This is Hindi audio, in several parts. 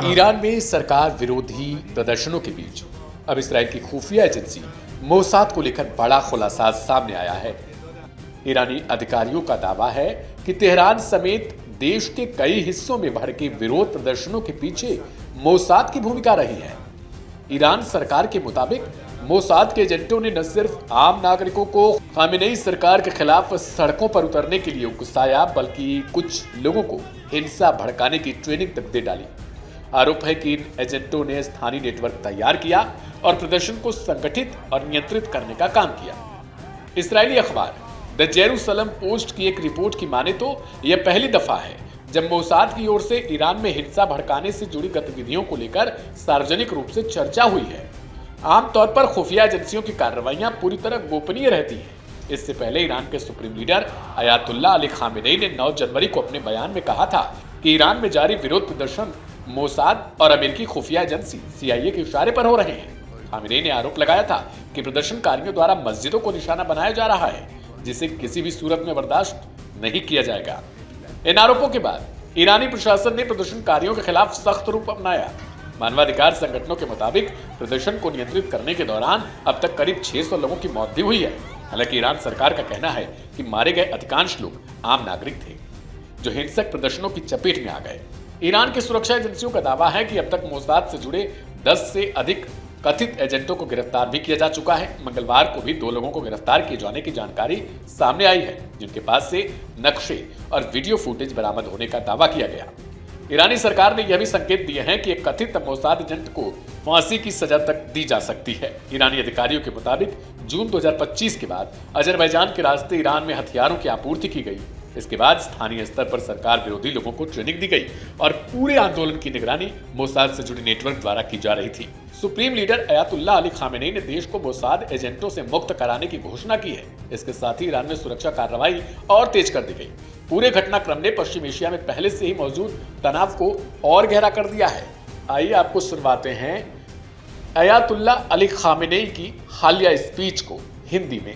ईरान में सरकार विरोधी प्रदर्शनों के बीच अब इसराइल की खुफिया एजेंसी मोसाद को लेकर बड़ा खुलासा सामने आया है। ईरानी अधिकारियों का दावा है कि तेहरान समेत देश के कई हिस्सों में भड़के विरोध प्रदर्शनों के पीछे मोसाद की भूमिका रही है। ईरान सरकार के मुताबिक मोसाद के एजेंटों ने न सिर्फ आम नागरिकों को खामेनेई सरकार के खिलाफ सड़कों पर उतरने के लिए उकसाया, बल्कि कुछ लोगों को हिंसा भड़काने की ट्रेनिंग तक दे डाली। आरोप है कि इन एजेंटों ने स्थानीय नेटवर्क तैयार किया और प्रदर्शन को संगठित और नियंत्रित करने का काम किया। इस्राएली अखबार द जेरूसलम पोस्ट की एक रिपोर्ट की माने तो यह पहली दफा है जब मोसाद की ओर से ईरान में हिंसा भड़काने से जुड़ी गतिविधियों को लेकर सार्वजनिक रूप से चर्चा हुई है। आमतौर पर खुफिया एजेंसियों की कार्रवाइयां पूरी तरह गोपनीय रहती हैं। इससे पहले ईरान के supreme leader Ayatollah Ali Khamenei ने 9 जनवरी को अपने बयान में कहा था कि ईरान में जारी विरोध प्रदर्शन मोसाद और अमेरिकी खुफिया एजेंसी CIA के इशारे पर हो रहे हैं। खामेनेई ने आरोप लगाया था कि प्रदर्शनकारियों द्वारा मस्जिदों को निशाना बनाया जा रहा है, जिसे किसी भी सूरत में बर्दाश्त नहीं किया जाएगा। इन आरोपों के बाद ईरानी प्रशासन ने प्रदर्शनकारियों के खिलाफ सख्त रूख अपनाया। मानवाधिकार संगठनों के मुताबिक प्रदर्शन को नियंत्रित करने के दौरान अब तक करीब 600 लोगों की मौत भी हुई है। हालांकि ईरान सरकार का कहना है कि मारे गए अधिकांश लोग आम नागरिक थे, जो हिंसक प्रदर्शनों की चपेट में आ गए। ईरान की सुरक्षा एजेंसियों का दावा है कि अब तक मोसाद से जुड़े 10 से अधिक कथित एजेंटों को गिरफ्तार भी किया जा चुका है। मंगलवार को भी 2 लोगों को गिरफ्तार किए जाने की जानकारी सामने आई है, जिनके पास से नक्शे और वीडियो फुटेज बरामद होने का दावा किया गया। ईरानी सरकार ने यह भी संकेत दिए हैं कि एक कथित मोसाद एजेंट को फांसी की सजा तक दी जा सकती है। ईरानी अधिकारियों के मुताबिक जून 2025 के बाद अजरबैजान के रास्ते ईरान में हथियारों की आपूर्ति की गई। इसके बाद स्थानीय स्तर पर सरकार विरोधी लोगों को ट्रेनिंग दी गई और पूरे आंदोलन की निगरानी मोसाद से जुड़े नेटवर्क द्वारा की जा रही थी। Supreme leader Ayatollah Ali Khamenei ने देश को मोसाद एजेंटों से मुक्त कराने की घोषणा की है। इसके साथ ही ईरान में सुरक्षा कार्रवाई और तेज कर दी गई। पूरे घटनाक्रम ने पश्चिम एशिया में पहले से ही मौजूद तनाव को और गहरा कर दिया है। आइए आपको सुनवाते हैं अयातुल्ला अली खामेनेई की हालिया स्पीच को हिंदी में।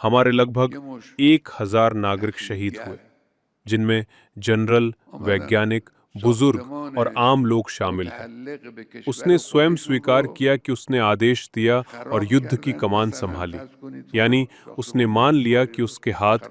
हमारे लगभग 1000 नागरिक शहीद हुए, जिनमें जनरल, वैज्ञानिक, बुजुर्ग और आम लोग शामिल हैं। उसने स्वयं स्वीकार किया कि उसने आदेश दिया और युद्ध की कमान संभाली, यानी उसने मान लिया कि उसके हाथ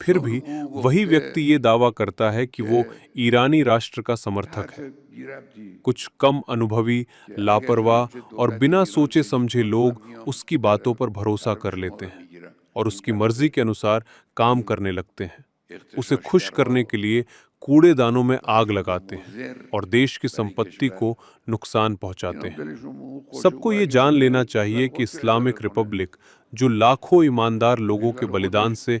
फिर भी वही व्यक्ति ये दावा करता है कि वो ईरानी राष्ट्र का समर्थक है। कुछ कम अनुभवी, लापरवाह और बिना सोचे समझे लोग उसकी बातों पर भरोसा कर लेते हैं और उसकी मर्जी के अनुसार काम करने लगते हैं। उसे खुश करने के लिए कूड़ेदानों में आग लगाते हैं और देश की संपत्ति को नुकसान पहुंचाते हैं। सबको ये जान लेना चाहिए कि इस्लामिक रिपब्लिक, जो लाखों ईमानदार लोगों के बलिदान से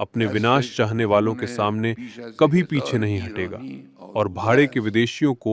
अपने विनाश चाहने वालों के सामने कभी पीछे नहीं हटेगा और भाड़े के विदेशियों को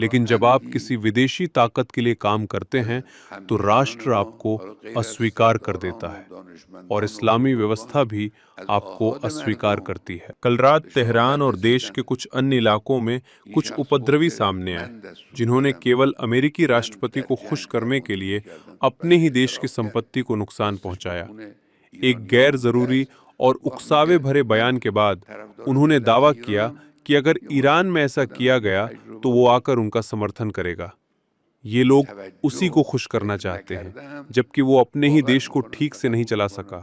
लेकिन जब आप किसी विदेशी ताकत के लिए काम करते हैं तो राष्ट्र आपको अस्वीकार कर देता है और इस्लामी व्यवस्था भी आपको अस्वीकार करती है। कल रात तेहरान और देश के कुछ अन्य इलाकों में कुछ उपद्रवी सामने आए, जिन्होंने केवल अमेरिकी राष्ट्रपति को खुश करने के लिए अपने ही देश की संपत्ति को नुकसान पहुंचाया। एक गैर जरूरी और उकसावे भरे बयान के बाद उन्होंने दावा किया कि अगर ईरान में ऐसा किया गया तो वो आकर उनका समर्थन करेगा। ये लोग उसी को खुश करना चाहते हैं, जबकि वो अपने ही देश को ठीक से नहीं चला सका।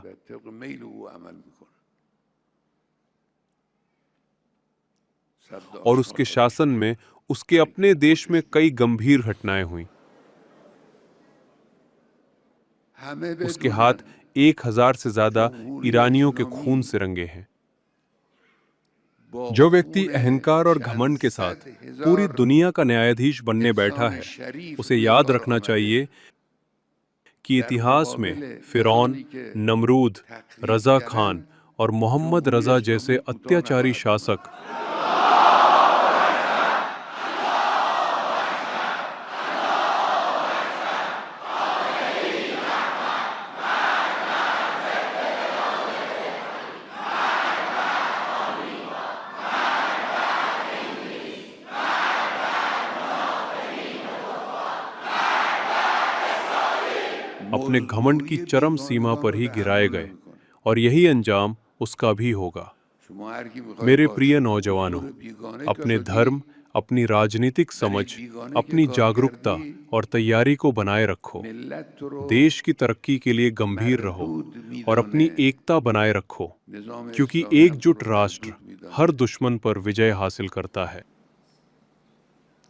और उसके शासन में उसके अपने देश में कई गंभीर घटनाएं हुई। उसके हाथ 1000 से ज्यादा ईरानियों के खून से रंगे हैं। जो व्यक्ति अहंकार और घमंड के साथ पूरी दुनिया का न्यायाधीश बनने बैठा है, उसे याद रखना चाहिए कि इतिहास में फिरौन, नमरूद, रजा खान और मोहम्मद रजा जैसे अत्याचारी शासक अपने घमंड की चरम सीमा पर ही गिराए गए और यही अंजाम उसका भी होगा। मेरे प्रिय नौजवानों, अपने धर्म, अपनी राजनीतिक समझ, अपनी जागरूकता और तैयारी को बनाए रखो। देश की तरक्की के लिए गंभीर रहो और अपनी एकता बनाए रखो, क्योंकि एकजुट राष्ट्र हर दुश्मन पर विजय हासिल करता है।